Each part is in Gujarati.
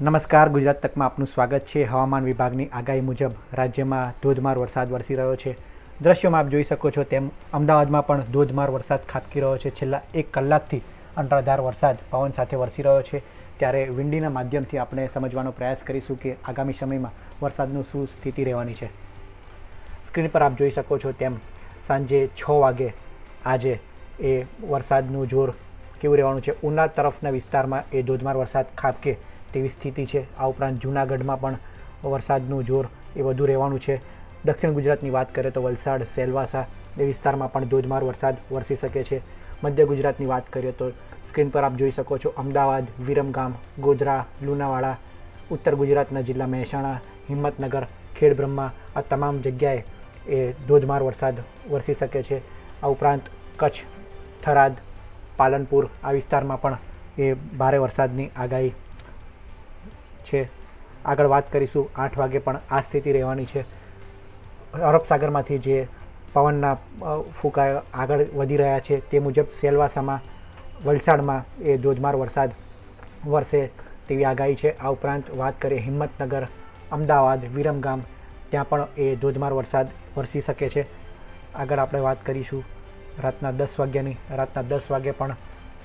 નમસ્કાર, ગુજરાત તકમાં આપનું સ્વાગત છે। હવામાન વિભાગની આગાહી મુજબ રાજ્યમાં ધોધમાર વરસાદ વરસી રહ્યો છે। દ્રશ્યોમાં આપ જોઈ શકો છો તેમ અમદાવાદમાં પણ ધોધમાર વરસાદ ખાબકી રહ્યો છે। છેલ્લા 1 કલાકથી અનરાધાર વરસાદ પવન સાથે વરસી રહ્યો છે। ત્યારે વિંડીના માધ્યમથી આપણે સમજવાનો પ્રયાસ કરીશું કે આગામી સમયમાં વરસાદનું શું સ્થિતિ રહેવાની છે। સ્ક્રીન પર આપ જોઈ શકો છો તેમ સાંજે 6 વાગે આજે એ વરસાદનું જોર કેવું રહેવાનું છે। ઉના તરફના વિસ્તારમાં એ ધોધમાર વરસાદ ખાબકે તેવી સ્થિતિ છે। આ ઉપરાંત જૂનાગઢમાં પણ વરસાદનું જોર એ વધુ રહેવાનું છે। દક્ષિણ ગુજરાતની વાત કરીએ તો વલસાડ, સેલવાસા એ વિસ્તારમાં પણ ધોધમાર વરસાદ વરસી શકે છે। મધ્ય ગુજરાતની વાત કરીએ તો સ્ક્રીન પર આપ જોઈ શકો છો અમદાવાદ, વિરમગામ, ગોધરા, લુણાવાડા, ઉત્તર ગુજરાતના જિલ્લા મહેસાણા, હિંમતનગર, ખેડબ્રહ્મા આ તમામ જગ્યાએ એ ધોધમાર વરસાદ વરસી શકે છે। આ ઉપરાંત કચ્છ, થરાદ, પાલનપુર આ વિસ્તારમાં પણ એ ભારે વરસાદની આગાહી છે। આગળ વાત કરીશું 8 વાગે પણ આ સ્થિતિ રહેવાની છે। અરબ સાગરમાંથી જે પવનના ફૂંકા આગળ વધી રહ્યા છે તે મુજબ સેલવાસામાં, વલસાડમાં એ ધોધમાર વરસાદ વરસે તેવી આગાહી છે। આ ઉપરાંત વાત કરીએ હિંમતનગર, અમદાવાદ, વિરમગામ ત્યાં પણ એ ધોધમાર વરસાદ વરસી શકે છે। આગળ આપણે વાત કરીશું રાતના 10 વાગ્યાની। રાતના 10 વાગે પણ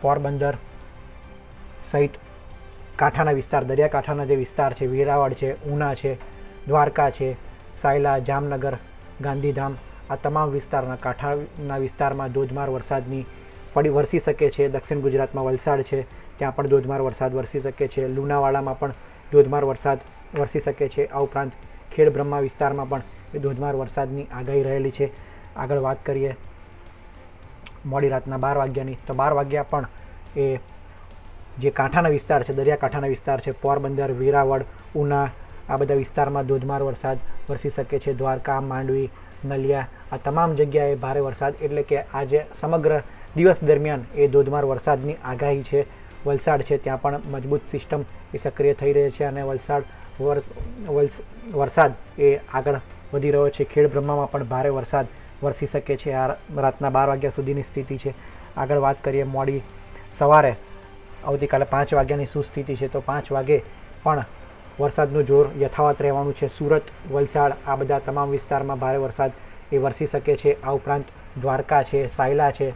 પોરબંદર સહિત કાંઠાના વિસ્તાર, દરિયાકાંઠાના જે વિસ્તાર છે, વેરાવળ છે, ઉના છે, દ્વારકા છે, સાયલા, જામનગર, ગાંધીધામ આ તમામ વિસ્તારના કાંઠાના વિસ્તારમાં ધોધમાર વરસાદની પડી વરસી શકે છે। દક્ષિણ ગુજરાતમાં વલસાડ છે ત્યાં પણ ધોધમાર વરસાદ વરસી શકે છે। લુણાવાડામાં પણ ધોધમાર વરસાદ વરસી શકે છે। આ ઉપરાંત ખેડબ્રહ્મા વિસ્તારમાં પણ એ ધોધમાર વરસાદની આગાહી રહેલી છે। આગળ વાત કરીએ મોડી રાતના 12 વાગ્યાની તો 12 વાગ્યા પણ એ જે કાંઠાના વિસ્તાર છે, દરિયાકાંઠાના વિસ્તાર છે, પોરબંદર, વેરાવળ, ઉના આ બધા વિસ્તારમાં ધોધમાર વરસાદ વરસી શકે છે। દ્વારકા, માંડવી, નલિયા આ તમામ જગ્યાએ ભારે વરસાદ એટલે કે આજે સમગ્ર દિવસ દરમિયાન એ ધોધમાર વરસાદની આગાહી છે। વલસાડ છે ત્યાં પણ મજબૂત સિસ્ટમ એ સક્રિય થઈ રહી છે અને વરસાદ એ આગળ વધી રહ્યો છે। ખેડબ્રહ્મામાં પણ ભારે વરસાદ વરસી શકે છે। આ રાતના 12 વાગ્યા સુધીની સ્થિતિ છે। આગળ વાત કરીએ મોડી સવારે આવતીકાલે 5 વાગ્યાની શું સ્થિતિ છે તો 5 વાગે પણ વરસાદનું જોર યથાવત રહેવાનું છે। સુરત, વલસાડ આ બધા તમામ વિસ્તારમાં ભારે વરસાદ એ વરસી શકે છે। આ ઉપરાંત દ્વારકા છે, સાયલા છે,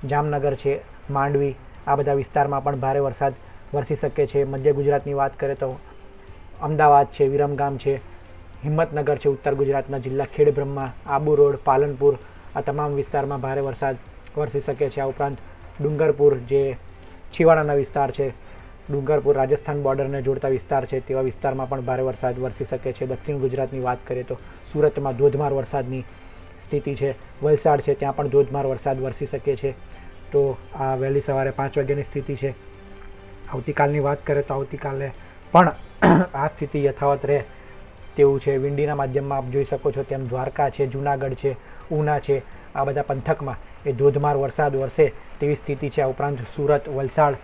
જામનગર છે, માંડવી આ બધા વિસ્તારમાં પણ ભારે વરસાદ વરસી શકે છે। મધ્ય ગુજરાતની વાત કરીએ તો અમદાવાદ છે, વિરમગામ છે, હિંમતનગર છે, ઉત્તર ગુજરાતના જિલ્લા ખેડબ્રહ્મા, આબુ રોડ, પાલનપુર આ તમામ વિસ્તારમાં ભારે વરસાદ વરસી શકે છે। આ ઉપરાંત ડુંગરપુર જે છેવાડાના વિસ્તાર છે, ડુંગરપુર રાજસ્થાન બોર્ડરને જોડતા વિસ્તાર છે તેવા વિસ્તારમાં પણ ભારે વરસાદ વરસી શકે છે। દક્ષિણ ગુજરાતની વાત કરીએ તો સુરતમાં ધોધમાર વરસાદની સ્થિતિ છે। વલસાડ છે ત્યાં પણ ધોધમાર વરસાદ વરસી શકે છે। તો આ વહેલી સવારે 5 વાગ્યાની સ્થિતિ છે। આવતીકાલની વાત કરીએ તો આવતીકાલે પણ આ સ્થિતિ યથાવત રહે તેવું છે। વિંડીના માધ્યમમાં આપ જોઈ શકો છો તેમ દ્વારકા છે, જૂનાગઢ છે, ઉના છે આ બધા પંથકમાં એ ધોધમાર વરસાદ વરસે તેવી સ્થિતિ છે। આ ઉપરાંત સુરત, વલસાડ,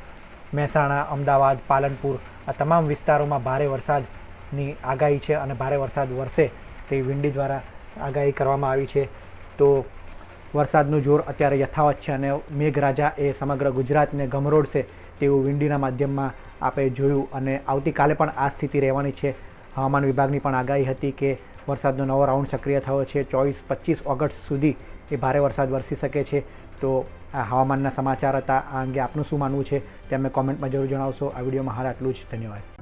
મહેસાણા, અમદાવાદ, પાલનપુર આ તમામ વિસ્તારોમાં ભારે વરસાદની આગાહી છે અને ભારે વરસાદ વરસે તેવી વિંડી દ્વારા આગાહી કરવામાં આવી છે। તો વરસાદનું જોર અત્યારે યથાવત છે અને મેઘરાજા એ સમગ્ર ગુજરાતને ગમરોડશે તેવું વિંડીના માધ્યમમાં આપણે જોયું અને આવતીકાલે પણ આ સ્થિતિ રહેવાની છે। હવામાન વિભાગની પણ આગાહી હતી કે વરસાદનો નવો રાઉન્ડ સક્રિય થયો છે। 24-25 ઓગસ્ટ સુધી એ ભારે વરસાદ વરસી શકે છે। તો આ હવામાનના સમાચાર હતા। આ અંગે આપનું શું માનવું છે તે અમને કોમેન્ટમાં જરૂર જણાવશો। આ વિડીયોમાં હાલ આટલું જ। ધન્યવાદ।